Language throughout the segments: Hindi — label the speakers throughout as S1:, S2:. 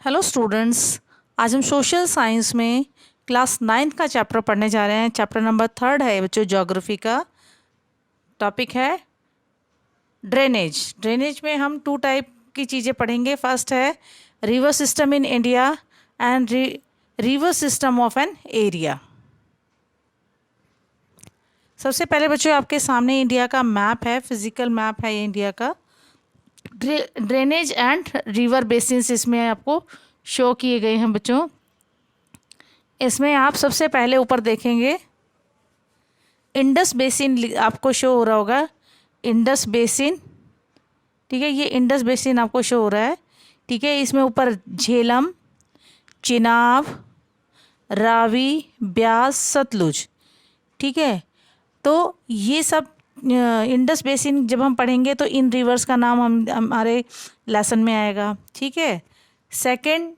S1: Hello students. आज हम सोशल साइंस में क्लास 9th का चैप्टर पढ़ने जा रहे हैं। चैप्टर नंबर 3 है बच्चों। ज्योग्राफी का टॉपिक है ड्रेनेज। ड्रेनेज में हम 2 टाइप की चीज़ें पढ़ेंगे। फर्स्ट है river system in India and river system of an area. सबसे पहले बच्चों आपके सामने इंडिया का मैप है, फिजिकल मैप है ये इंडिया का। ड्रेनेज एंड रिवर बेसिन्स इसमें आपको शो किए गए हैं बच्चों। इसमें आप सबसे पहले ऊपर देखेंगे इंडस बेसिन आपको शो हो रहा होगा। इंडस बेसिन, ठीक है, ये इंडस बेसिन आपको शो हो रहा है। ठीक है, इसमें ऊपर झेलम, चिनाब, रावी, ब्यास, सतलुज। ठीक है, तो ये सब इंडस बेसिन जब हम पढ़ेंगे तो इन रिवर्स का नाम हमारे लेसन में आएगा। ठीक है, second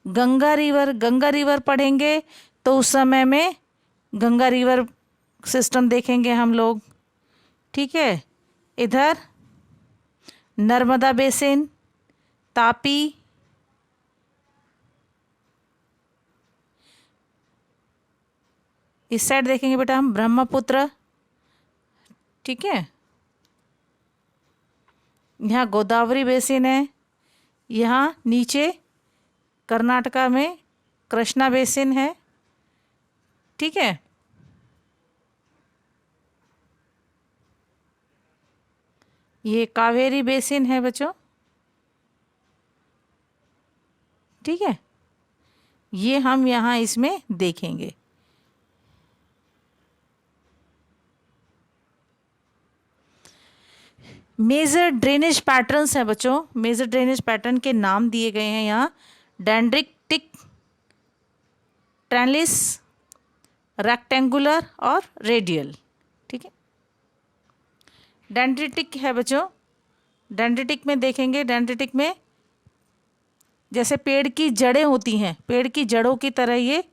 S1: Ganga river. Ganga river पढ़ेंगे तो उस समय में गंगा रिवर सिस्टम देखेंगे हम लोग। ठीक है, इधर नर्मदा बेसिन, तापी, इस साइड देखेंगे बेटा हम ब्रह्मपुत्र। ठीक है, यहाँ गोदावरी बेसिन है। यहाँ नीचे कर्नाटका में कृष्णा बेसिन है। ठीक है, ये कावेरी बेसिन है बच्चों। ठीक है, ये हम यहाँ इसमें देखेंगे। मेजर ड्रेनेज पैटर्न्स हैं बच्चों। मेजर ड्रेनेज पैटर्न के नाम दिए गए हैं यहाँ। डेंड्रिटिक, ट्रेलिस, रेक्टेंगुलर और रेडियल। ठीक है, डेंड्रिटिक है बच्चों। डेंड्रिटिक में देखेंगे, डेंड्रिटिक में जैसे पेड़ की जड़ें होती हैं, पेड़ की जड़ों की तरह ये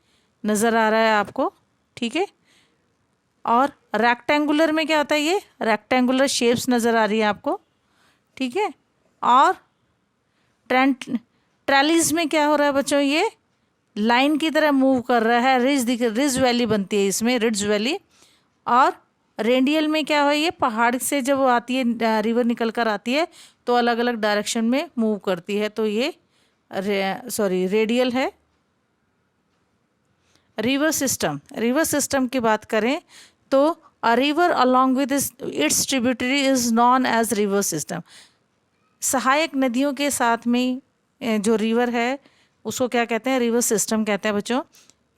S1: नज़र आ रहा है आपको। ठीक है, और रेक्टेंगुलर में क्या होता है, ये रेक्टेंगुलर शेप्स नज़र आ रही है आपको। ठीक है, और ट्रेलिस में क्या हो रहा है बच्चों, ये लाइन की तरह मूव कर रहा है। रिज वैली बनती है इसमें, रिज वैली। और रेडियल में क्या है, ये पहाड़ से जब आती है, रिवर निकल कर आती है तो अलग अलग डायरेक्शन में मूव करती है, तो ये रेडियल है। रिवर सिस्टम, रिवर सिस्टम की बात करें तो a river along with its tributary is known as river system. सहायक नदियों के साथ में जो रिवर है उसको क्या कहते हैं, रिवर सिस्टम कहते हैं बच्चों।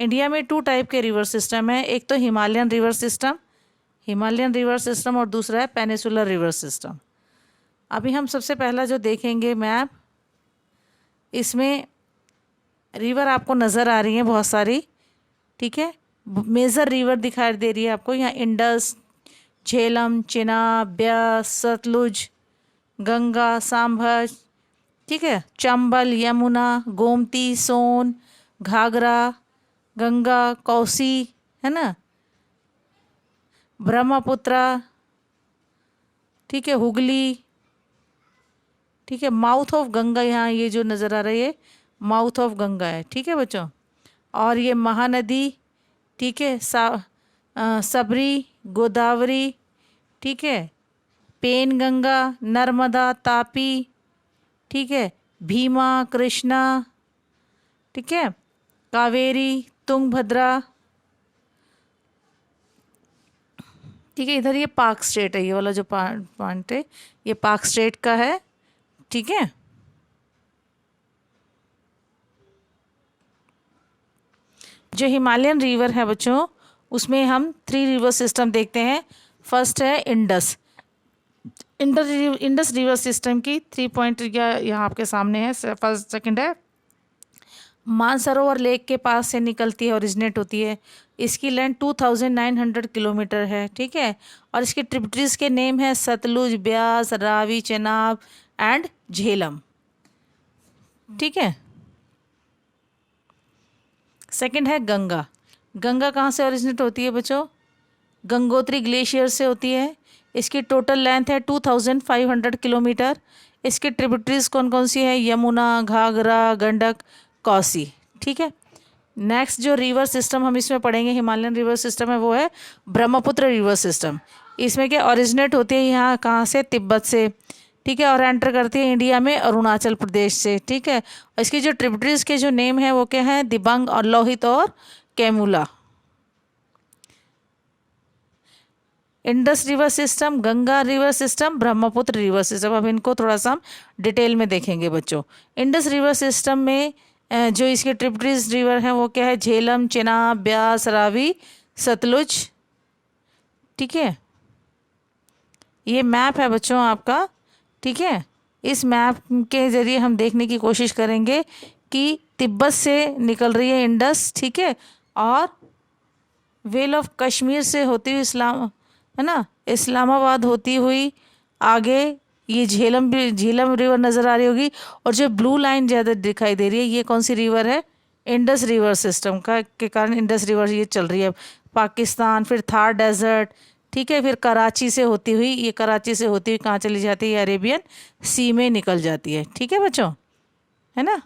S1: इंडिया में 2 टाइप के रिवर सिस्टम है। एक तो Himalayan river system, Himalayan river system, और दूसरा है पेनिसुलर रिवर सिस्टम। अभी हम सबसे पहला जो देखेंगे मैप, इसमें रिवर आपको नज़र आ रही हैं बहुत सारी। ठीक है, मेजर रिवर दिखाई दे रही है आपको यहाँ। इंडस, झेलम, चिनाब, ब्यास, सतलुज, गंगा, सांभर। ठीक है, चंबल, यमुना, गोमती, सोन, घाघरा, गंगा, कोसी, है ना, ब्रह्मपुत्र। ठीक है, हुगली। ठीक है, माउथ ऑफ गंगा, यहाँ ये जो नज़र आ रही है माउथ ऑफ गंगा है। ठीक है बच्चों, और ये महानदी। ठीक है, सबरी, गोदावरी। ठीक है, पेन गंगा, नर्मदा, तापी। ठीक है, भीमा, कृष्णा। ठीक है, कावेरी, तुंगभद्रा। ठीक है, इधर ये पाक स्टेट है, ये वाला जो पॉइंट है ये पाक स्टेट का है। ठीक है, जो हिमालयन रिवर है बच्चों उसमें हम 3 रिवर सिस्टम देखते हैं। फर्स्ट है इंडस। इंडस रिवर सिस्टम की 3 पॉइंट यहाँ आपके सामने है। फर्स्ट, सेकंड है मानसरोवर लेक के पास से निकलती है, ओरिजिनेट होती है। इसकी लेंथ 2900 किलोमीटर है। ठीक है, और इसके ट्रिब्यूटरीज के नेम है सतलुज, ब्यास, रावी, चेनाब एंड झेलम। ठीक है, सेकंड है गंगा। गंगा कहाँ से ओरिजिनेट होती है बच्चों, गंगोत्री ग्लेशियर से होती है। इसकी टोटल लेंथ है 2500 किलोमीटर। इसकी ट्रिब्यूटरीज कौन कौन सी है? यमुना, घाघरा, गंडक, कोसी। ठीक है। नेक्स्ट जो रिवर सिस्टम हम इसमें पढ़ेंगे, हिमालयन रिवर सिस्टम है, वो है ब्रह्मपुत्र रिवर सिस्टम। इसमें क्या ओरिजिनेट होती है यहाँ कहाँ से? तिब्बत से। ठीक है। और एंटर करती है इंडिया में अरुणाचल प्रदेश से। ठीक है। और इसकी जो ट्रिब्यूटरीज के जो नेम है वो क्या है? दिबांग और लोहित और कैमुला। Indus river system, Ganga river system, Brahmaputra river system. अब इनको थोड़ा सा हम डिटेल में देखेंगे बच्चों। इंडस रिवर सिस्टम में जो इसके ट्रिब्यूटरीज रिवर हैं वो क्या है? झेलम, चेनाब, ब्यास, रावी, सतलुज। ठीक है। ये मैप है बच्चों आपका। ठीक है। इस मैप के ज़रिए हम देखने की कोशिश करेंगे कि तिब्बत से निकल रही है इंडस। ठीक है। और वेल ऑफ कश्मीर से होती हुई है ना, इस्लामाबाद होती हुई आगे ये झेलम रिवर नज़र आ रही होगी। और जो ब्लू लाइन ज़्यादा दिखाई दे रही है, ये कौन सी रिवर है? इंडस रिवर सिस्टम का के कारण इंडस रिवर ये चल रही है। पाकिस्तान, फिर थार डेजर्ट। ठीक है। फिर कराची से होती हुई, ये कराची से होती हुई कहाँ चली जाती है? अरेबियन सी में निकल जाती है। ठीक है बच्चों, है ना।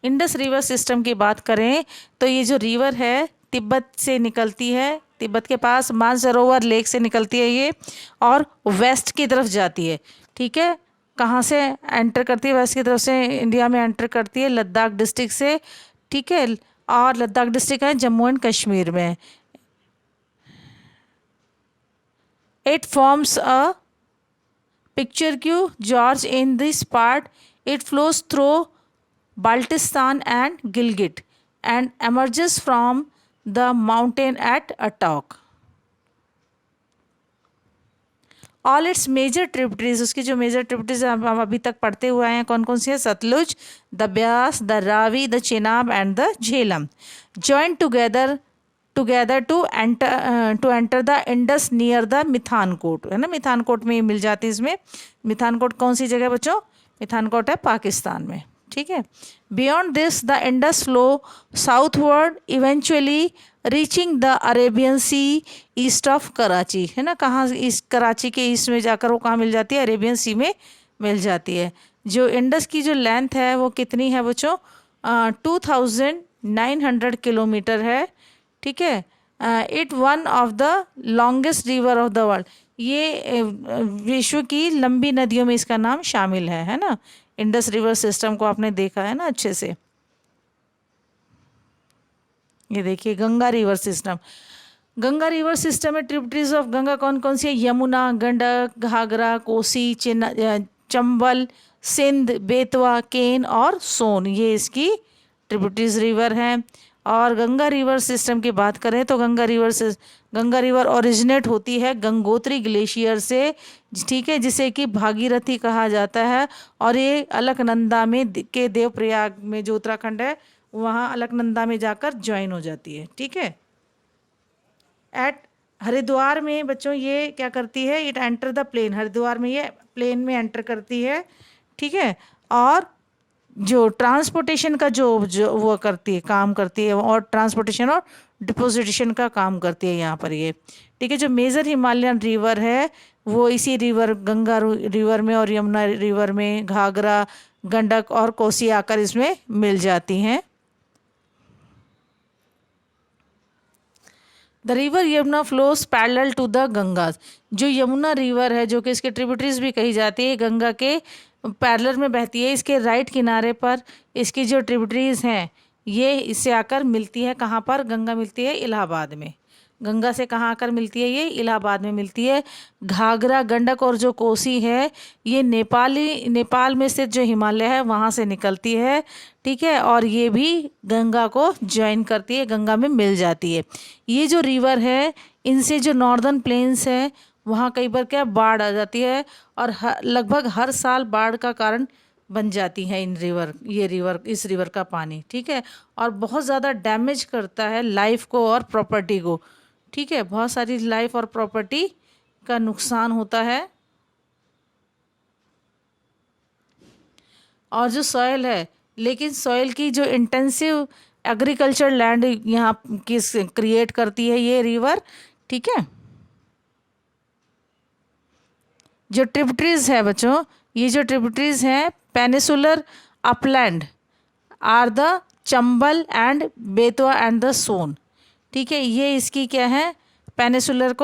S1: इंडस रिवर सिस्टम की बात करें तो ये जो रिवर है तिब्बत से निकलती है। तिब्बत के पास मानसरोवर लेक से निकलती है ये, और वेस्ट की तरफ जाती है। ठीक है। कहाँ से एंटर करती है? वेस्ट की तरफ से इंडिया में एंटर करती है, लद्दाख डिस्ट्रिक्ट से। ठीक है। और लद्दाख डिस्ट्रिक्ट है जम्मू एंड कश्मीर में। It forms a picture Q George in this part. It flows through Baltistan and Gilgit and emerges from the mountain at Attock. All its major tributaries, उसकी जो मेजर ट्रिब्यूटरीज हम अभी तक पढ़ते हुए आए हैं कौन कौन सी है? Sutlej, the Beas, the Ravi, the Chenab and the Jhelum join together to enter the Indus near the Mithankot, है ना। मिथानकोट में मिल जाती है इसमें। मिथानकोट कौन सी जगह बच्चों? मिथानकोट है पाकिस्तान में। ठीक है। Beyond this the Indus flow southward eventually reaching the Arabian sea east of Karachi, है ना। कहाँ? ईस्ट, कराची के ईस्ट में जाकर वो कहाँ मिल जाती है? अरेबियन सी में मिल जाती है। जो इंडस की जो लेंथ है वो कितनी है बच्चों? 2900 किलोमीटर है। ठीक है। It one of the longest river of the world. ये विश्व की लंबी नदियों में इसका नाम शामिल है ना। इंडस रिवर सिस्टम को आपने देखा है ना अच्छे से। ये देखिए Ganga river system. Ganga river system में ट्रिब्यूटरीज ऑफ गंगा कौन कौन सी है? यमुना, गंडक, घाघरा, कोसी, चंबल, सिंध, बेतवा, केन और सोन, ये इसकी ट्रिब्यूटरीज रिवर हैं। और गंगा रिवर सिस्टम की बात करें तो गंगा रिवर ओरिजिनेट होती है गंगोत्री ग्लेशियर से। ठीक है। जिसे कि भागीरथी कहा जाता है। और ये अलकनंदा में के देवप्रयाग में जो उत्तराखंड है वहाँ अलकनंदा में जाकर ज्वाइन हो जाती है। ठीक है। एट हरिद्वार में बच्चों ये क्या करती है? It enter the plain. Haridwar में ये प्लेन में एंटर करती है। ठीक है। और जो ट्रांसपोर्टेशन का जो वो करती है, काम करती है, और ट्रांसपोर्टेशन और डिपोजिटेशन का काम करती है यहाँ पर ये। ठीक है। जो मेजर हिमालयन रिवर है वो इसी रिवर, गंगा रिवर में और यमुना रिवर में, घाघरा, गंडक और कोसी आकर इसमें मिल जाती हैं। The river Yamuna flows parallel to the Ganga. जो यमुना रिवर है, जो कि इसके ट्रिब्यूटरीज भी कही जाती है, गंगा के पैरेलल में बहती है। इसके राइट किनारे पर इसकी जो ट्रिब्यूटरीज हैं ये इससे आकर मिलती है। कहाँ पर गंगा मिलती है? इलाहाबाद में। गंगा से कहाँ आकर मिलती है? ये इलाहाबाद में मिलती है। घाघरा, गंडक और जो कोसी है ये नेपाल में स्थित जो हिमालय है वहाँ से निकलती है। ठीक है। और ये भी गंगा को ज्वाइन करती है, गंगा में मिल जाती है। ये जो रिवर है इनसे जो नॉर्दर्न प्लेन्स है वहाँ कई बार क्या बाढ़ आ जाती है, और लगभग हर साल बाढ़ का कारण बन जाती है इस रिवर का पानी। ठीक है। और बहुत ज़्यादा डैमेज करता है लाइफ को और प्रॉपर्टी को। ठीक है। बहुत सारी लाइफ और प्रॉपर्टी का नुकसान होता है। और जो सॉइल है, लेकिन सॉइल की जो इंटेंसिव एग्रीकल्चर लैंड यहाँ किस क्रिएट करती है ये रिवर, ठीक है। जो ट्रिब्यूटरीज है बच्चों, ये जो ट्रिब्यूटरीज हैं peninsular upland are the Chambal and Betwa and the Son, ठीक है। ये इसकी क्या है, पेनिसुलर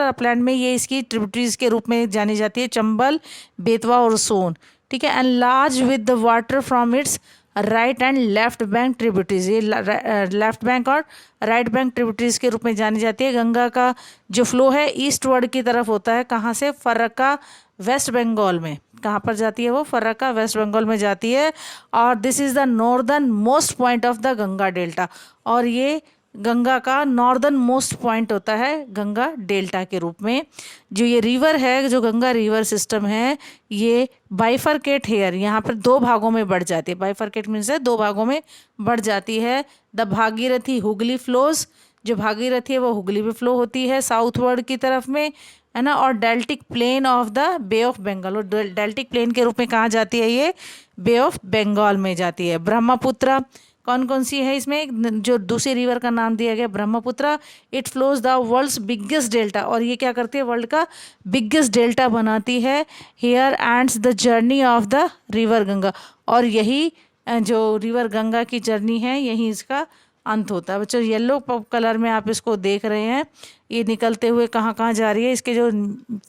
S1: अपलैंड में ये इसकी ट्रिब्यूटरीज के रूप में जानी जाती है, चंबल, बेतवा और सोन, ठीक है। And large with the water from its right and left bank tributaries, ये लेफ्ट बैंक और राइट बैंक ट्रिब्यूटरीज के रूप में जानी जाती है। गंगा का जो फ्लो है ईस्टवर्ड की तरफ होता है, कहाँ से, फर्रक्का वेस्ट बंगाल में, कहाँ पर जाती है वो, फर्रक्का वेस्ट बंगाल में जाती है। और this is the northern most point of the Ganga delta, और ये गंगा का नॉर्दर्न मोस्ट पॉइंट होता है गंगा डेल्टा के रूप में। जो ये रिवर है, जो गंगा रिवर सिस्टम है, ये बाइफरकेट हेयर, यहाँ पर दो भागों में बढ़ जाती है। बाइफरकेट मीन्स है दो भागों में बढ़ जाती है। द भागीरथी हुगली फ्लोज, जो भागीरथी है वो हुगली में फ्लो होती है साउथवर्ड की तरफ में, है ना। और deltaic plain of the Bay of Bengal, और डेल्टिक प्लेन के रूप में कहाँ जाती है ये, बे ऑफ बंगाल में जाती है। ब्रह्मपुत्र कौन कौन सी है इसमें, जो दूसरी रिवर का नाम दिया गया Brahmaputra, it flows the world's biggest delta, और ये क्या करती है, वर्ल्ड का बिगेस्ट डेल्टा बनाती है। Here ends the journey of the river Ganga, और यही जो रिवर गंगा की जर्नी है यही इसका अंत होता है। बच्चों येलो कलर में आप इसको देख रहे हैं, ये निकलते हुए कहाँ कहाँ जा रही है। इसके जो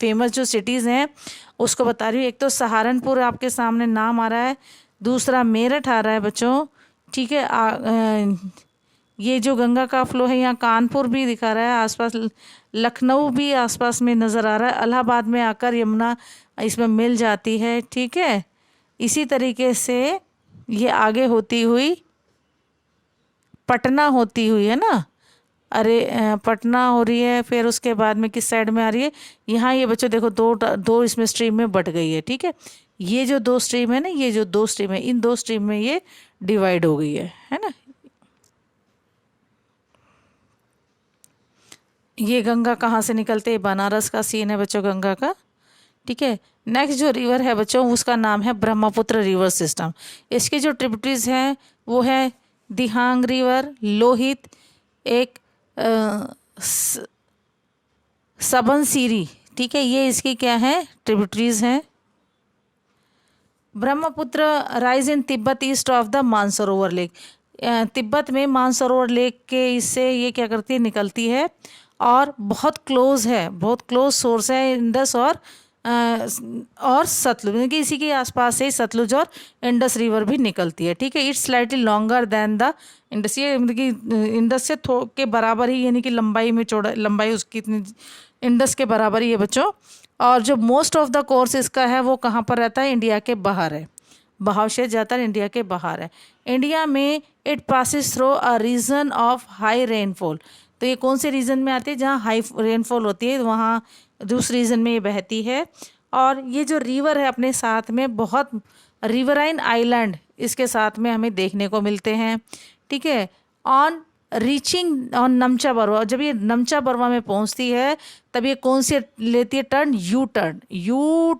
S1: फेमस जो सिटीज़ हैं उसको बता रही हूँ। एक तो सहारनपुर आपके सामने नाम आ रहा है, दूसरा मेरठ आ रहा है बच्चों, ठीक है। ये जो गंगा का फ्लो है यहाँ कानपुर भी दिखा रहा है, आसपास लखनऊ भी आसपास में नज़र आ रहा है, इलाहाबाद में आकर यमुना इसमें मिल जाती है, ठीक है। इसी तरीके से ये आगे होती हुई पटना होती हुई, है ना, अरे पटना हो रही है, फिर उसके बाद में किस साइड में आ रही है, यहाँ ये बच्चों देखो दो इसमें स्ट्रीम में बट गई है, ठीक है। ये जो दो स्ट्रीम है ना, ये जो दो स्ट्रीम है, इन दो स्ट्रीम में ये डिवाइड हो गई है ना। ये गंगा कहाँ से निकलते हैं, बनारस का सीन है बच्चों गंगा का, ठीक है। नेक्स्ट जो रिवर है बच्चों उसका नाम है ब्रह्मपुत्र रिवर सिस्टम। इसके जो ट्रिब्यूटरीज हैं वो है दिहांग रिवर, लोहित, एक सबनसीरी, ठीक है। ये इसकी क्या है, ट्रिब्यूटरीज हैं। Brahmaputra rise in Tibet east of the Mansarovar lake, Tibet में मानसरोवर लेक के इससे ये क्या करती है, निकलती है, और बहुत क्लोज है, बहुत क्लोज सोर्स है इंडस और सतलुज, यानी कि इसी के आसपास से सतलुज और इंडस रिवर भी निकलती है, ठीक है। It's slightly longer than the Indus, ये मतलब कि इंडस से के बराबर ही, यानी कि लंबाई में लंबाई उसकी इतनी इंडस के बराबर ही है बच्चों। और जो मोस्ट ऑफ द कोर्स इसका है वो कहाँ पर रहता है, इंडिया के बाहर है, बहाव से ज़्यादातर इंडिया के बाहर है। इंडिया में it passes through a region of high rainfall, तो ये कौन से रीजन में आती है, जहाँ हाई रेनफॉल होती है वहाँ उस रीजन में ये बहती है। और ये जो रिवर है अपने साथ में बहुत रिवराइन आइलैंड इसके साथ में हमें देखने को मिलते हैं, ठीक है। On reaching on Namcha Barwa, जब ये नमचा बरवा में पहुंचती है तब ये कौन सी लेती है, टर्न, यू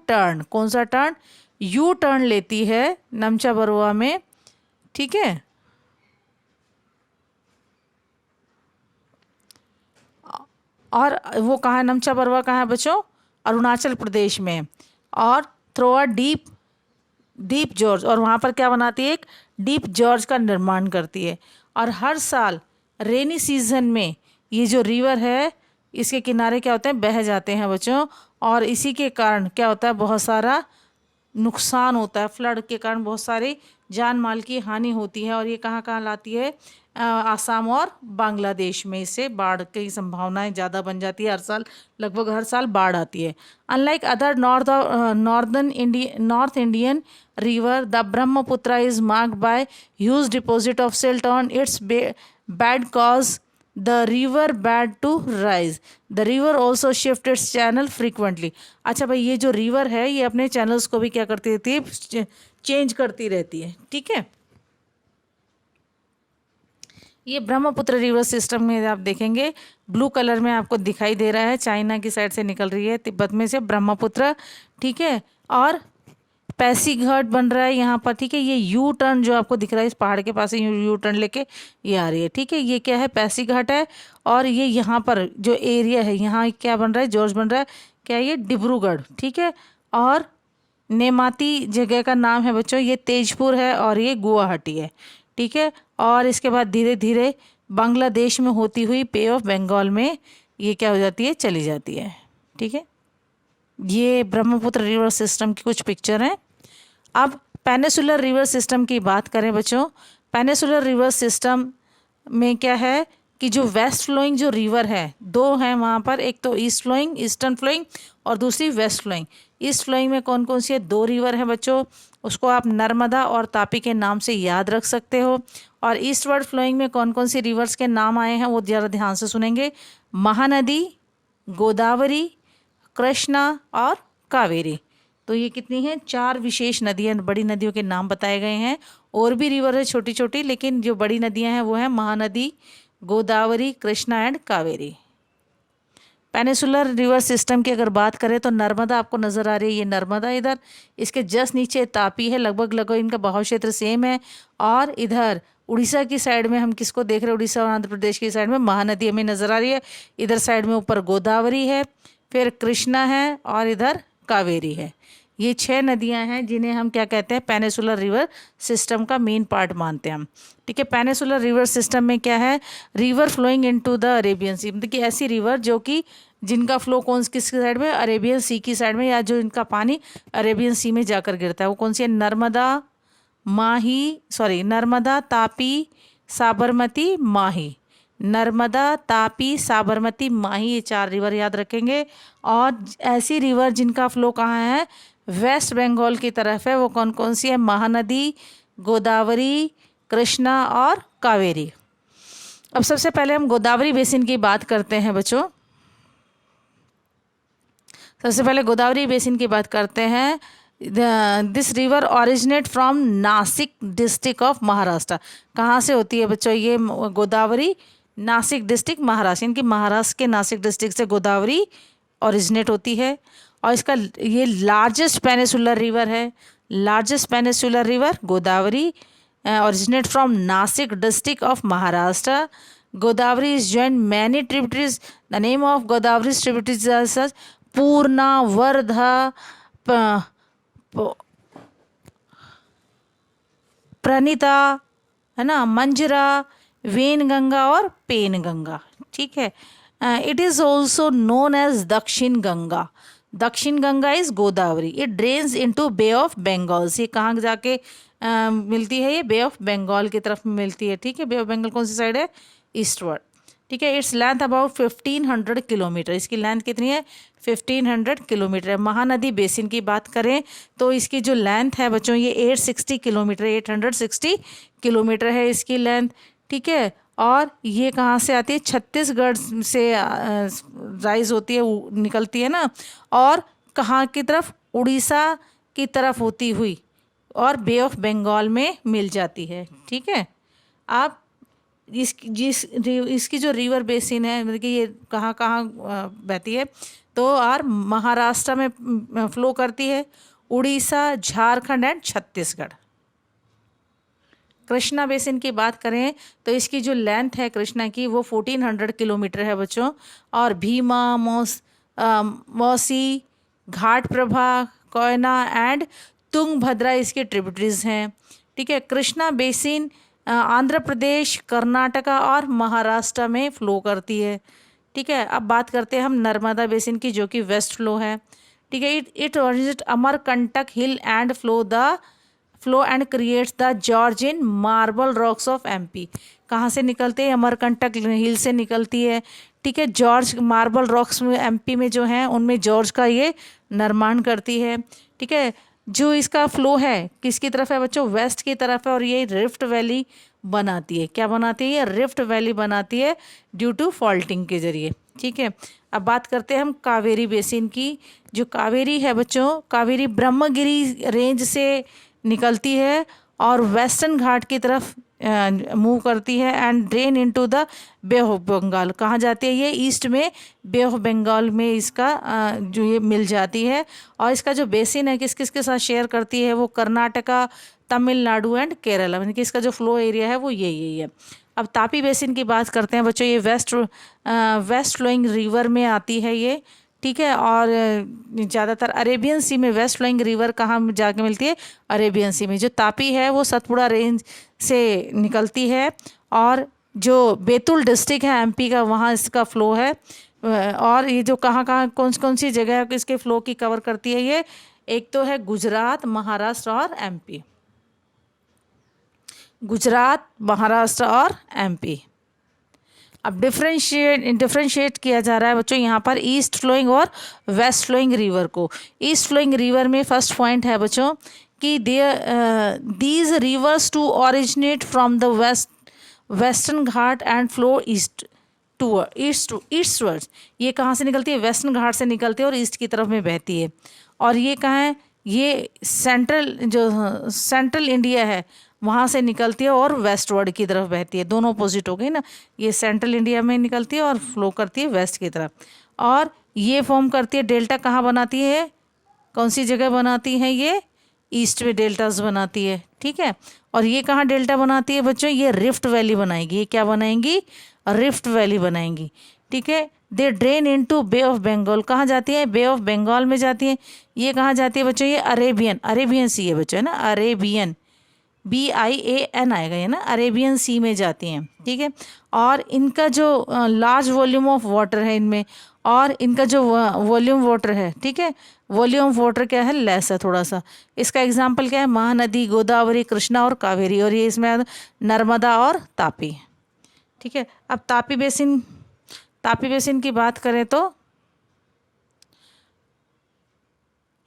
S1: टर्न, कौन सा टर्न, यू टर्न लेती है नमचा बरवा में, ठीक है। और वो कहाँ है, नमचा बरवा कहाँ है बच्चों, अरुणाचल प्रदेश में। और थ्रो अ डीप जॉर्ज, और वहाँ पर क्या बनाती है, एक डीप जॉर्ज का निर्माण करती है। और हर साल रेनी सीजन में ये जो रिवर है इसके किनारे क्या होते हैं, बह जाते हैं बच्चों, और इसी के कारण क्या होता है, बहुत सारा नुकसान होता है, फ्लड के कारण बहुत सारी जान माल की हानि होती है। और ये कहाँ कहाँ लाती है, आसाम और बांग्लादेश में इससे बाढ़ की संभावनाएं ज़्यादा बन जाती है, हर साल लगभग हर साल बाढ़ आती है। Unlike other north Indian river, the Brahmaputra is marked by huge deposit of silt on its bed cause the river bed to rise, the river also shift its channel frequently. अच्छा भाई, ये जो रिवर है ये अपने चैनल्स को भी क्या करती रहती है, चेंज करती रहती है, ठीक है। ये ब्रह्मपुत्र रिवर सिस्टम में आप देखेंगे ब्लू कलर में आपको दिखाई दे रहा है, चाइना की साइड से निकल रही है, तिब्बत में से ब्रह्मपुत्र, ठीक है। और पैसी घाट बन रहा है यहाँ पर, ठीक है। ये यू टर्न जो आपको दिख रहा है इस पहाड़ के पास से यू टर्न लेके ये आ रही है, ठीक है। ये क्या है, पैसी घाट है। और ये यहाँ पर जो एरिया है यहाँ क्या बन रहा है, जॉर्ज बन रहा है, क्या ये डिब्रूगढ़, ठीक है। और नेमाती जगह का नाम है बच्चों ये तेजपुर है और ये गुवाहाटी है, ठीक है। और इसके बाद धीरे धीरे बांग्लादेश में होती हुई पे ऑफ बंगाल में ये क्या हो जाती है, चली जाती है, ठीक है। ये ब्रह्मपुत्र रिवर सिस्टम की कुछ पिक्चर हैं। अब पेनिसुलर रिवर सिस्टम की बात करें बच्चों, पेनिसुलर रिवर सिस्टम में क्या है कि जो वेस्ट फ्लोइंग जो रिवर है, दो हैं वहाँ पर, एक तो ईस्ट फ्लोइंग, ईस्टर्न फ्लोइंग, और दूसरी वेस्ट फ्लोइंग। ईस्ट फ्लोइंग में कौन कौन सी है, दो रिवर है बच्चों, उसको आप नर्मदा और तापी के नाम से याद रख सकते हो। और ईस्टवर्ड फ्लोइंग में कौन कौन सी रिवर्स के नाम आए हैं वो ज़रा ध्यान से सुनेंगे, महानदी, गोदावरी, कृष्णा और कावेरी। तो ये कितनी हैं, चार विशेष नदियाँ, बड़ी नदियों के नाम बताए गए हैं। और भी रिवर है छोटी छोटी, लेकिन जो बड़ी नदियाँ हैं वो हैं Mahanadi, Godavari, Krishna and Kaveri. Peninsular river system की अगर बात करें तो नर्मदा आपको नज़र आ रही है, ये नर्मदा इधर, इसके जस्ट नीचे तापी है, लगभग लगभग इनका बहाव क्षेत्र सेम है। और इधर उड़ीसा की साइड में हम किसको देख रहे हैं, उड़ीसा और आंध्र प्रदेश की साइड में महानदी हमें नज़र आ रही है। इधर साइड में ऊपर गोदावरी है, फिर कृष्णा है और इधर कावेरी है। ये 6 नदियां हैं जिन्हें हम क्या कहते हैं, पेनिसुलर रिवर सिस्टम का मेन पार्ट मानते हैं हम, ठीक है। पेनिसुलर रिवर सिस्टम में क्या है, river flowing into the Arabian sea, मतलब कि ऐसी रिवर जो कि जिनका फ्लो किसकी साइड में, अरेबियन सी की साइड में, या जो इनका पानी अरेबियन सी में जाकर गिरता है, वो कौन सी है, नर्मदा, तापी, साबरमती, माही। नर्मदा, तापी, साबरमती, माही, ये 4 रिवर याद रखेंगे। और ऐसी रिवर जिनका फ्लो कहाँ है, वेस्ट बंगाल की तरफ है, वो कौन कौन सी है, महानदी, गोदावरी, कृष्णा और कावेरी। अब सबसे पहले हम गोदावरी बेसिन की बात करते हैं बच्चों। सबसे पहले गोदावरी बेसिन की बात करते हैं। This river originate from Nashik district of Maharashtra. कहाँ से होती है बच्चों ये गोदावरी, नासिक डिस्ट्रिक्ट महाराष्ट्र, इनकी महाराष्ट्र के नासिक डिस्ट्रिक्ट से गोदावरी ओरिजिनेट होती है। और इसका ये लार्जेस्ट पेनिसुलर रिवर है, largest peninsular river Godavari, originate from Nashik district of Maharashtra. Godavari is joined many tributaries, the name of Godavari tributaries are such Purna, Wardha, Pranhita, है ना, मंजरा, वेनगंगा और पेनगंगा, ठीक है। It is also known as Dakshin Ganga. Dakshin Ganga is Godavari. It drains into bay of Bengal. ये कहाँ जाके मिलती है, ये बे ऑफ बंगाल की तरफ मिलती है, ठीक है। बे ऑफ बंगाल कौन सी साइड है, ईस्टवर्ड, ठीक है। इट्स लेंथ अबाउट 1500 किलोमीटर, इसकी लेंथ कितनी है, 1500 किलोमीटर है। महानदी बेसिन की बात करें तो इसकी जो लेंथ है बच्चों ये 860 किलोमीटर, 860 किलोमीटर है इसकी लेंथ, ठीक है। और ये कहाँ से आती है, छत्तीसगढ़ से राइज होती है, निकलती है ना, और कहाँ की तरफ, उड़ीसा की तरफ होती हुई और बे ऑफ बंगाल में मिल जाती है, ठीक है। आप इसकी जो रिवर बेसिन है, मतलब कि ये कहाँ कहाँ बहती है, तो और महाराष्ट्र में फ्लो करती है, उड़ीसा, झारखंड एंड छत्तीसगढ़। कृष्णा बेसिन की बात करें तो इसकी जो लेंथ है कृष्णा की वो 1400 किलोमीटर है बच्चों। और भीमा, मौसी, घाट प्रभा, कोयना एंड तुंगभद्रा इसके ट्रिब्यूटरीज हैं, ठीक है। कृष्णा बेसिन आंध्र प्रदेश, कर्नाटका और महाराष्ट्र में फ़्लो करती है, ठीक है। अब बात करते हैं हम नर्मदा बेसिन की, जो कि वेस्ट फ्लो है, ठीक है। It originate Amarkantak hill and flow and creates the Georgian marble rocks of MP. कहाँ से निकलते हैं, अमरकंटक हिल से निकलती है, ठीक है। जॉर्ज मार्बल रॉक्स में एमपी में जो हैं उनमें जॉर्ज का ये निर्माण करती है, ठीक है। जो इसका फ्लो है किसकी तरफ है बच्चों, वेस्ट की तरफ है, और ये रिफ्ट वैली बनाती है। क्या बनाती है, ये रिफ्ट वैली बनाती है ड्यू टू फॉल्टिंग के जरिए, ठीक है। अब बात करते हैं हम कावेरी बेसिन की। जो कावेरी है बच्चों, कावेरी ब्रह्मगिरी रेंज से निकलती है और वेस्टर्न घाट की तरफ मूव करती है and drain into the Bay of Bengal. कहाँ जाती है ये? ईस्ट में बे ऑफ बंगाल में इसका जो ये मिल जाती है। और इसका जो बेसिन है किस किस के साथ शेयर करती है? वो कर्नाटका, तमिलनाडु एंड केरला, यानी कि इसका जो फ्लो एरिया है वो यही है। अब तापी बेसिन की बात करते हैं बच्चों। ये वेस्ट फ्लोइंग रिवर में आती है ये, ठीक है। और ज़्यादातर अरेबियन सी में वेस्ट फ्लोइंग रिवर कहाँ जाके मिलती है? अरेबियन सी में। जो तापी है वो सतपुड़ा रेंज से निकलती है और जो बैतूल डिस्ट्रिक्ट है एमपी का, वहाँ इसका फ़्लो है। और ये जो कहाँ कौन सी जगह है इसके फ़्लो की कवर करती है ये? एक तो है गुजरात, महाराष्ट्र और एमपी। गुजरात, महाराष्ट्र और एमपी। अब डिफ्रेंशिएट किया जा रहा है बच्चों यहाँ पर ईस्ट फ्लोइंग और वेस्ट फ्लोइंग रिवर को। ईस्ट फ्लोइंग रिवर में फर्स्ट पॉइंट है बच्चों कि these rivers to originate from the Western Ghat and flow eastwards. ये कहाँ से निकलती है? वेस्टर्न घाट से निकलती है और ईस्ट की तरफ में बहती है। और ये कहाँ है? ये सेंट्रल इंडिया है वहाँ से निकलती है और वेस्टवर्ड की तरफ बहती है। दोनों अपोजिट हो गई ना, ये सेंट्रल इंडिया में निकलती है और फ्लो करती है वेस्ट की तरफ। और ये फॉर्म करती है डेल्टा। कहाँ बनाती है? कौन सी जगह बनाती है ये? ईस्ट में डेल्टास बनाती है, ठीक है। और ये कहाँ डेल्टा बनाती है बच्चों? ये रिफ्ट वैली बनाएगी। ये क्या बनाएंगी? रिफ्ट वैली बनाएंगी, ठीक है। They drain into bay of Bengal. कहाँ जाती है? बे ऑफ बंगाल में जाती है। ये कहाँ जाती है बच्चों? ये अरेबियन सी है बच्चों, है ना, अरेबियन, BIAN आएगा ये ना, अरेबियन सी में जाती हैं, ठीक है। और इनका जो लार्ज वॉल्यूम ऑफ वाटर है इनमें, और इनका जो वॉल्यूम वाटर है, ठीक है, वॉल्यूम वाटर क्या है? लेस है थोड़ा सा। इसका एग्जांपल क्या है? महानदी, गोदावरी, कृष्णा और कावेरी। और ये इसमें नर्मदा और तापी, ठीक है। अब तापी बेसिन की बात करें तो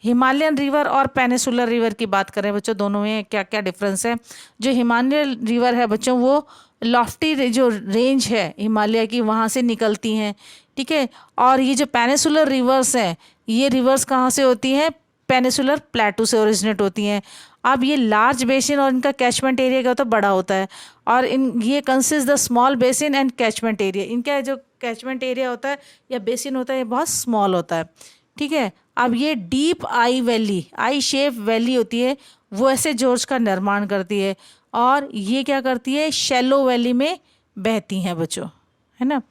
S1: हिमालयन रिवर और पेनिसुलर रिवर की बात करें बच्चों, दोनों में क्या क्या डिफरेंस है? जो हिमालयन रिवर है बच्चों वो लॉफ्टी जो रेंज है हिमालय की वहाँ से निकलती हैं, ठीक है। और ये जो पेनिसुलर रिवर्स हैं, ये रिवर्स कहाँ से होती हैं? पेनिसुलर प्लेटू से ओरिजिनेट होती हैं। अब ये लार्ज बेसिन और इनका कैचमेंट एरिया क्या होता है? बड़ा होता है। और ये consist the small basin and catchment area. इनका जो कैचमेंट एरिया होता है या बेसिन होता है ये बहुत स्मॉल होता है, ठीक है। अब ये डीप आई शेप वैली होती है, वो ऐसे जॉर्ज का निर्माण करती है। और ये क्या करती है? शैलो वैली में बहती हैं बच्चों, है ना।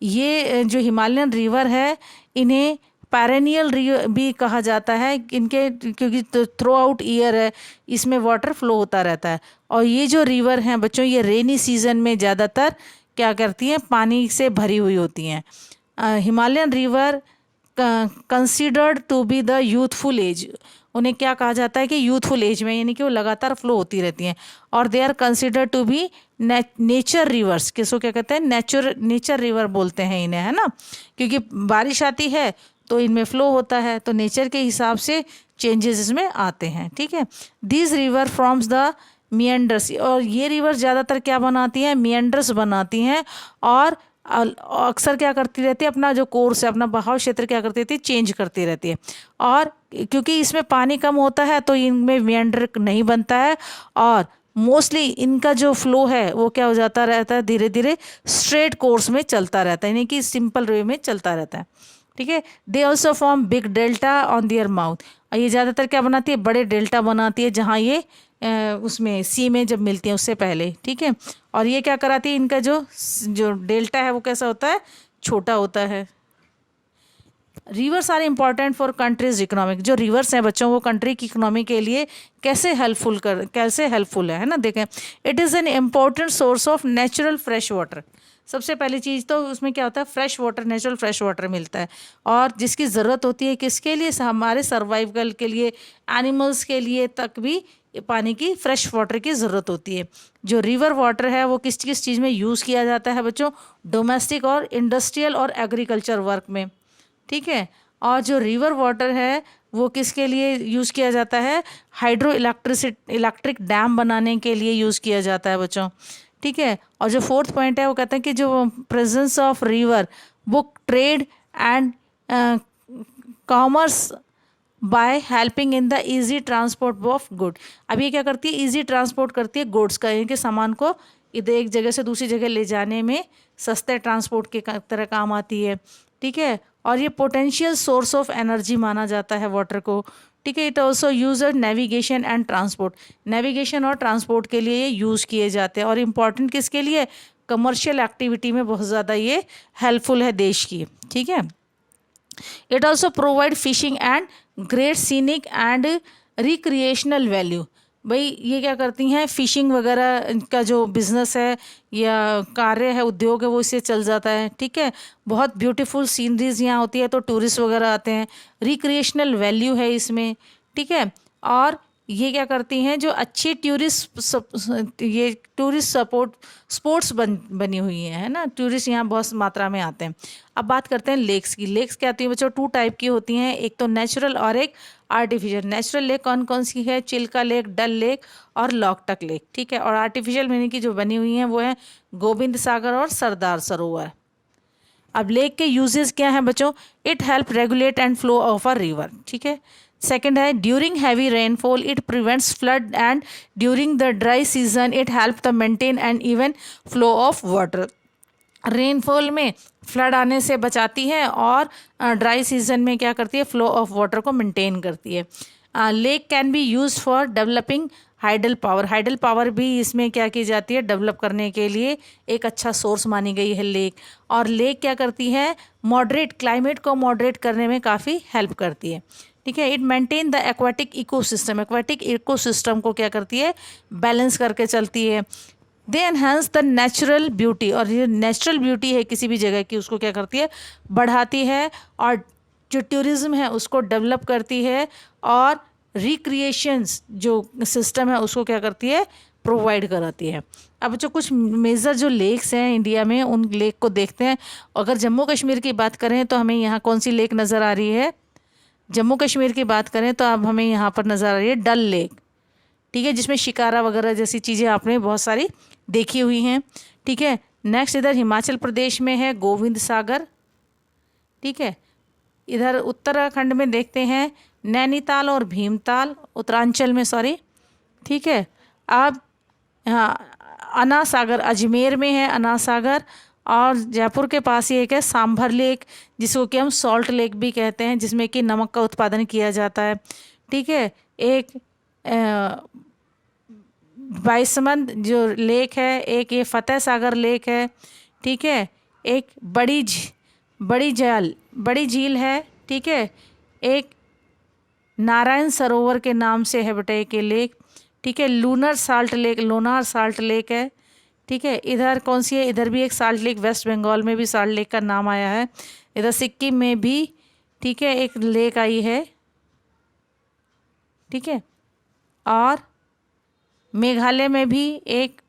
S1: ये जो हिमालयन रिवर है इन्हें पैरेनियल रिवर भी कहा जाता है इनके, क्योंकि थ्रू आउट ईयर है इसमें वाटर फ्लो होता रहता है। और ये जो रिवर हैं बच्चों ये रेनी सीजन में ज़्यादातर क्या करती हैं? पानी से भरी हुई होती हैं। Himalayan river considered to be the youthful age. उन्हें क्या कहा जाता है कि यूथफुल एज में, यानी कि वो लगातार फ्लो होती रहती हैं। और they are considered to be nature rivers. किसको क्या कहते हैं? नेचर रिवर बोलते हैं इन्हें, है ना, क्योंकि बारिश आती है तो इनमें फ्लो होता है, तो नेचर के हिसाब से चेंजेस इसमें आते हैं, ठीक है। This river firms the meanders. और ये रिवर ज़्यादातर क्या बनाती हैं? मियंडर्स बनाती हैं। और अक्सर क्या करती रहती है? अपना जो कोर्स है, अपना बहाव क्षेत्र क्या करती रहती है? चेंज करती रहती है। और क्योंकि इसमें पानी कम होता है तो इनमें मियंडर नहीं बनता है। और मोस्टली इनका जो फ्लो है वो क्या हो जाता रहता है? धीरे धीरे स्ट्रेट कोर्स में चलता रहता है, यानी कि सिंपल वे में चलता रहता है, ठीक है। They also form big delta on their mouth. ये ज़्यादातर क्या बनाती है? बड़े डेल्टा बनाती है जहाँ ये उसमें सी में जब मिलती हैं उससे पहले, ठीक है। और ये क्या कराती है? इनका जो डेल्टा है वो कैसा होता है? छोटा होता है। Rivers are important for countries economic. जो रिवर्स हैं बच्चों वो कंट्री की इकोनॉमी के लिए कैसे हेल्पफुल है ना। देखें, it is an important source of natural fresh water. सबसे पहली चीज़ तो उसमें क्या होता है? Fresh water, natural fresh water मिलता है। और जिसकी ज़रूरत होती है किसके लिए? हमारे सर्वाइवल के लिए, एनिमल्स के लिए तक भी पानी की, फ्रेश वाटर की ज़रूरत होती है। जो रिवर वाटर है वो किस किस चीज़ में यूज़ किया जाता है बच्चों? डोमेस्टिक और इंडस्ट्रियल और एग्रीकल्चर वर्क में, ठीक है। और जो रिवर वाटर है वो किसके लिए यूज़ किया जाता है? इलेक्ट्रिक डैम बनाने के लिए यूज़ किया जाता है बच्चों, ठीक है। और जो फोर्थ पॉइंट है वो कहते हैं कि जो प्रेजेंस ऑफ रिवर वो trade and commerce by helping in the easy transport of good. अब ये क्या करती है, ईजी ट्रांसपोर्ट करती है गुड्स का, यानी कि सामान को इधर एक जगह से दूसरी जगह ले जाने में सस्ते ट्रांसपोर्ट के तरह काम आती है। ठीक है, और ये पोटेंशियल सोर्स ऑफ एनर्जी माना जाता है वाटर को। ठीक है, it also use navigation and transport, navigation और ट्रांसपोर्ट के लिए ये यूज़ किए जाते हैं। और इम्पॉर्टेंट किसके लिए, कमर्शियल एक्टिविटी में बहुत ज़्यादा ये हेल्पफुल है देश की। ठीक है, it also provide fishing and great scenic and recreational value. भाई ये क्या करती हैं, फिशिंग वगैरह का जो बिज़नेस है या कार्य है, उद्योग है, वो इससे चल जाता है। ठीक है, बहुत ब्यूटीफुल सीनरीज यहाँ होती है तो टूरिस्ट वगैरह आते हैं, रिक्रिएशनल वैल्यू है इसमें। ठीक है, और ये क्या करती हैं, जो अच्छी ये टूरिस्ट सपोर्ट स्पोर्ट्स बनी हुई है ना, टूरिस्ट यहाँ बहुत मात्रा में आते हैं। अब बात करते हैं लेक्स की। लेक्स क्या होती है बच्चों, 2 टाइप की होती हैं, एक तो नेचुरल और एक आर्टिफिशियल। नेचुरल लेक कौन कौन सी है, चिल्का लेक, डल लेक और लॉकटक लेक। ठीक है, और आर्टिफिशियल मीनिंग की जो बनी हुई हैं वो है गोविंद सागर और सरदार सरोवर। अब लेक के यूजेस क्या हैं बच्चों, it help regulate and flow of a river. ठीक है, सेकेंड है during heavy rainfall it prevents flood and during the dry season it help the maintain and even flow of water. Rainfall में फ्लड आने से बचाती है और ड्राई सीजन में क्या करती है, फ्लो ऑफ वाटर को मेंटेन करती है। Lake can be use for developing hydel power. Hydel power भी इसमें क्या की जाती है, डेवलप करने के लिए एक अच्छा सोर्स मानी गई है लेक। और लेक क्या करती है, मॉडरेट क्लाइमेट को मॉडरेट करने में काफ़ी हेल्प करती है। ठीक है, it maintain the aquatic ecosystem. Aquatic ecosystem को क्या करती है, बैलेंस करके चलती है। दे एनहांस द नेचुरल ब्यूटी, और ये नेचुरल ब्यूटी है किसी भी जगह की उसको क्या करती है, बढ़ाती है। और जो टूरिज्म है उसको डेवलप करती है, और रिक्रिएशंस जो सिस्टम है उसको क्या करती है, प्रोवाइड कराती है। अब जो कुछ मेजर जो लेक्स हैं इंडिया में, उन लेक को देखते हैं। अगर जम्मू कश्मीर की बात करें तो हमें यहाँ कौन सी लेक नज़र आ रही है, जम्मू कश्मीर की बात करें तो अब हमें यहाँ पर नज़र आ रही है डल लेक। ठीक है, जिसमें शिकारा वगैरह जैसी चीज़ें आपने बहुत सारी देखी हुई हैं। ठीक है, नेक्स्ट इधर हिमाचल प्रदेश में है गोविंद सागर। ठीक है, इधर उत्तराखंड में देखते हैं नैनीताल और भीमताल, उत्तरांचल में सॉरी। ठीक है, अब हाँ अन्ना सागर अजमेर में है, अन्ना सागर। और जयपुर के पास ही एक है सांभर लेक, जिसको कि हम सॉल्ट लेक भी कहते हैं, जिसमें कि नमक का उत्पादन किया जाता है। ठीक है, एक बाईसमंद जो लेक है, एक ये फतेह सागर लेक है। ठीक है, एक बड़ी झील है। ठीक है, एक नारायण सरोवर के नाम से है बेटा एक लेक। ठीक है, लोनार साल्ट लेक है। ठीक है, इधर कौन सी है, इधर भी एक साल्ट लेक, वेस्ट बंगाल में भी साल्ट लेक का नाम आया है। इधर सिक्किम में भी ठीक है एक लेक आई है। ठीक है, और मेघालय में भी एक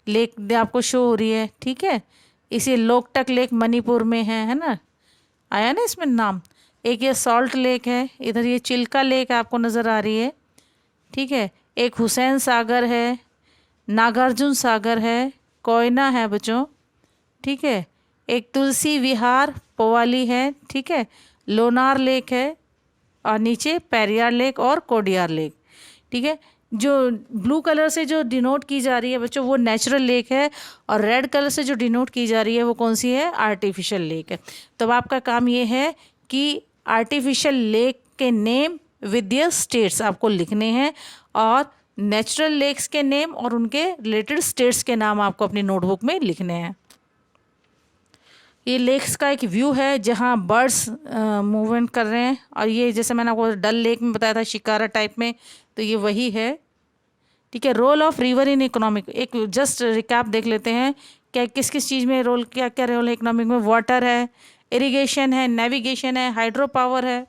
S1: लेक आपको शो हो रही है। ठीक है, इसी लोकटक लेक मणिपुर में है ना, आया ना इसमें नाम। एक ये सॉल्ट लेक है, इधर ये चिल्का लेक आपको नज़र आ रही है। ठीक है, एक हुसैन सागर है, नागार्जुन सागर है, कोयना है बच्चों। ठीक है, एक तुलसी विहार पोवाली है। ठीक है, लोनार लेक है, और नीचे पेरियार लेक और कोडियार लेक। ठीक है, जो ब्लू कलर से जो डिनोट की जा रही है बच्चों वो नेचुरल लेक है, और रेड कलर से जो डिनोट की जा रही है वो कौन सी है, आर्टिफिशियल लेक है। तो अब आपका काम ये है कि आर्टिफिशियल लेक के नेम विद देयर स्टेट्स आपको लिखने हैं, और नेचुरल लेक्स के नेम और उनके रिलेटेड स्टेट्स के नाम आपको अपनी नोटबुक में लिखने हैं। ये लेक्स का एक व्यू है जहाँ बर्ड्स मूवमेंट कर रहे हैं, और ये जैसे मैंने आपको डल लेक में बताया था शिकारा टाइप में, तो ये वही है। ठीक है, role of river in economic, एक जस्ट रिकैप देख लेते हैं क्या किस किस चीज़ में रोल, क्या क्या रोल है इकोनॉमिक में। वाटर है, इरिगेशन है, नेविगेशन है, हाइड्रो पावर है।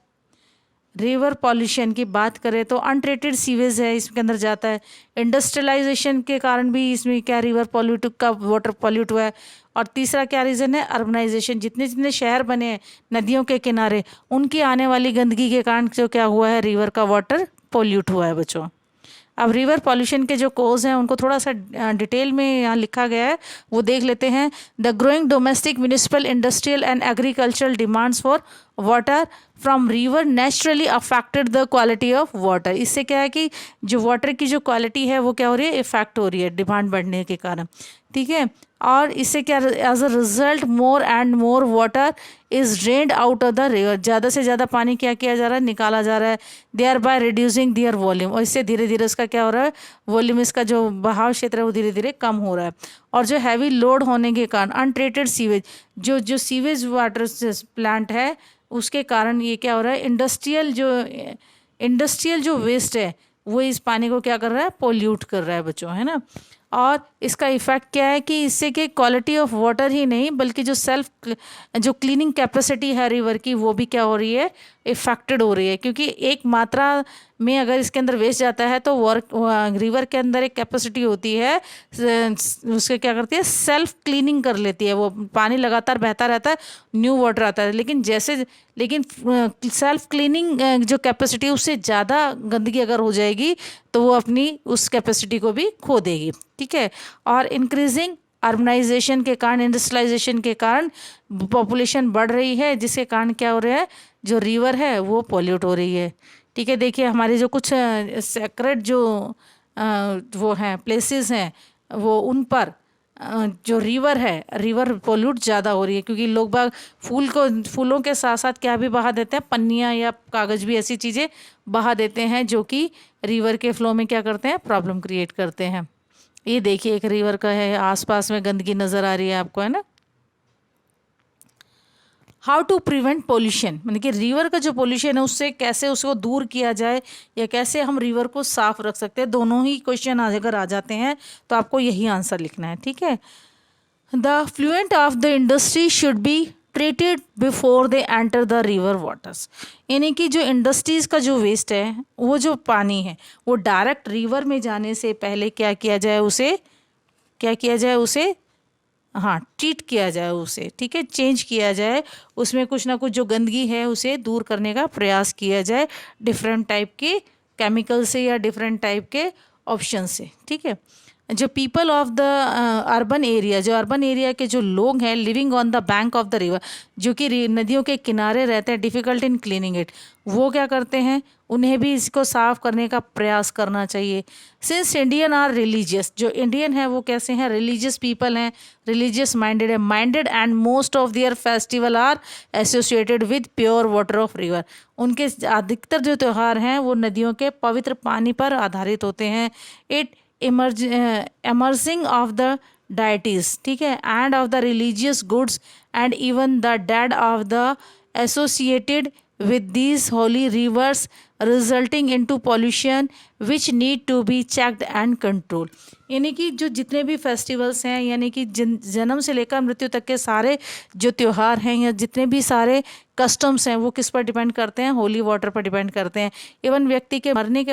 S1: रिवर पॉल्यूशन की बात करें तो अनट्रीटेड सीवेज है इसके अंदर जाता है। इंडस्ट्रियलाइजेशन के कारण भी इसमें क्या रिवर पॉल्यूट का वाटर पॉल्यूट हुआ है। और तीसरा क्या रीज़न है, अर्बनाइजेशन, जितने जितने शहर बने हैं नदियों के किनारे, उनकी आने वाली गंदगी के कारण जो क्या हुआ है, रिवर का वाटर पॉल्यूट हुआ है बच्चों। अब रिवर पॉल्यूशन के जो कोज हैं उनको थोड़ा सा डिटेल में यहाँ लिखा गया है, वो देख लेते हैं। The growing domestic municipal industrial and agricultural demands for water from river naturally affected the quality of water. इससे क्या है कि जो वाटर की जो क्वालिटी है वो क्या हो रही है, इफेक्ट हो रही है डिमांड बढ़ने के कारण, ठीक है। और इससे क्या, as a result more and more water is drained out of the river. ज़्यादा से ज़्यादा पानी क्या किया जा रहा है, निकाला जा रहा है, thereby reducing their volume. और इससे धीरे धीरे उसका क्या हो रहा है, वॉल्यूम, इसका जो बहाव क्षेत्र है वो धीरे धीरे कम हो रहा है। और जो हैवी लोड होने के कारण अनट्रीटेड सीवेज, जो सीवेज वाटर प्लांट है उसके कारण ये क्या हो रहा है, इंडस्ट्रियल जो वेस्ट है वो इस पानी को क्या कर रहा है, पोल्यूट कर रहा है बच्चों, है ना। और इसका इफ़ेक्ट क्या है कि इससे कि क्वालिटी ऑफ वाटर ही नहीं बल्कि जो क्लीनिंग कैपेसिटी है रिवर की वो भी क्या हो रही है, इफेक्टेड हो रही है। क्योंकि एक मात्रा में अगर इसके अंदर वेस्ट जाता है तो रिवर के अंदर एक कैपेसिटी होती है, उसके क्या करती है, सेल्फ क्लीनिंग कर लेती है, वो पानी लगातार बहता रहता है, न्यू वाटर आता है। लेकिन सेल्फ क्लीनिंग जो कैपेसिटी है उससे ज़्यादा गंदगी अगर हो जाएगी तो वो अपनी उस कैपेसिटी को भी खो देगी, ठीक है। और इंक्रीजिंग अर्बनाइजेशन के कारण, इंडस्ट्रियलाइजेशन के कारण पॉपुलेशन बढ़ रही है, जिसके कारण क्या हो रहा है, जो रिवर है वो पॉल्यूट हो रही है, ठीक है। देखिए हमारे जो कुछ सेक्रेट जो वो हैं प्लेसेस हैं वो उन पर जो रिवर है, रिवर पोल्यूट ज़्यादा हो रही है क्योंकि लोग बाग फूलों के साथ साथ क्या भी बहा देते हैं, पन्नियाँ या कागज़ भी, ऐसी चीज़ें बहा देते हैं जो कि रिवर के फ्लो में क्या करते हैं, प्रॉब्लम क्रिएट करते हैं। ये देखिए एक रिवर का है, आसपास में गंदगी नज़र आ रही है आपको, है ना। हाउ टू प्रिवेंट पोल्यूशन, मतलब कि रिवर का जो पोल्यूशन है उससे कैसे उसको दूर किया जाए या कैसे हम रिवर को साफ रख सकते हैं। दोनों ही क्वेश्चन अगर आ जाते हैं तो आपको यही आंसर लिखना है, ठीक है। The fluent of the industry should be treated before they enter the river waters, यानी कि जो इंडस्ट्रीज़ का जो वेस्ट है, वो जो पानी है वो डायरेक्ट रिवर में जाने से पहले क्या किया जाए, उसे हाँ ट्रीट किया जाए उसे, ठीक है, चेंज किया जाए, उसमें कुछ ना कुछ जो गंदगी है उसे दूर करने का प्रयास किया जाए डिफरेंट टाइप के केमिकल से या डिफरेंट टाइप के ऑप्शन से, ठीक है। जो people of the urban area, जो अर्बन एरिया के जो लोग हैं living on the bank of the river, जो कि नदियों के किनारे रहते हैं, डिफ़िकल्ट इन क्लीनिंग इट, वो क्या करते हैं, उन्हें भी इसको साफ़ करने का प्रयास करना चाहिए। सिंस इंडियन आर रिलीजियस, जो इंडियन है वो कैसे हैं, रिलीजियस पीपल हैं, रिलीजियस माइंडेड है, minded and most of their festival are associated with pure water of river, उनके अधिकतर जो त्यौहार हैं वो नदियों के पवित्र पानी पर आधारित होते हैं। It emerging of the deities, ठीक है, and of the religious goods and even the dead of the associated with these holy rivers, resulting into pollution which need to be checked and controlled। यानी कि जो जितने भी फेस्टिवल्स हैं, यानी कि जन्म से लेकर मृत्यु तक के सारे जो त्यौहार हैं या जितने भी सारे कस्टम्स हैं वो किस पर डिपेंड करते हैं, होली वाटर पर डिपेंड करते हैं। इवन व्यक्ति के मरने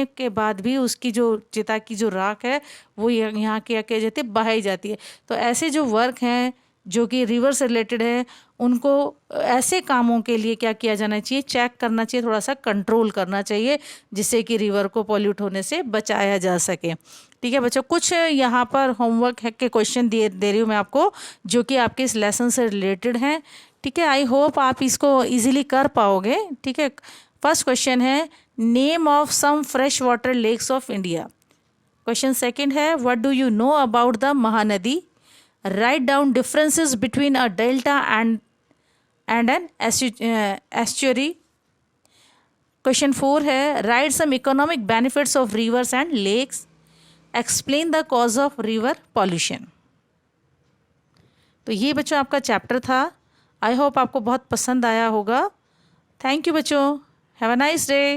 S1: के बाद भी उसकी जो चिता की जो राख है वो यहाँ क्या किया जाती है, बहाई जाती है। तो ऐसे जो वर्क हैं जो कि रिवर से रिलेटेड है, उनको ऐसे कामों के लिए क्या किया जाना चाहिए, चेक करना चाहिए, थोड़ा सा कंट्रोल करना चाहिए, जिससे कि रिवर को पॉल्यूट होने से बचाया जा सके, ठीक है बच्चों। कुछ यहाँ पर होमवर्क के क्वेश्चन दे रही हूँ मैं आपको, जो कि आपके इस लेसन से रिलेटेड हैं, ठीक है। आई होप आप इसको इजीली कर पाओगे, ठीक है। फर्स्ट क्वेश्चन है, name of some fresh water lakes of India. Question second है, what do you know about the Mahanadi. Write down differences between a delta and an estuary. Question 4 है, write some economic benefits of rivers and lakes. Explain the cause of river pollution. तो ये बच्चों आपका चैप्टर था। आई होप आपको बहुत पसंद आया होगा। थैंक यू बच्चों, हैव अ नाइस डे।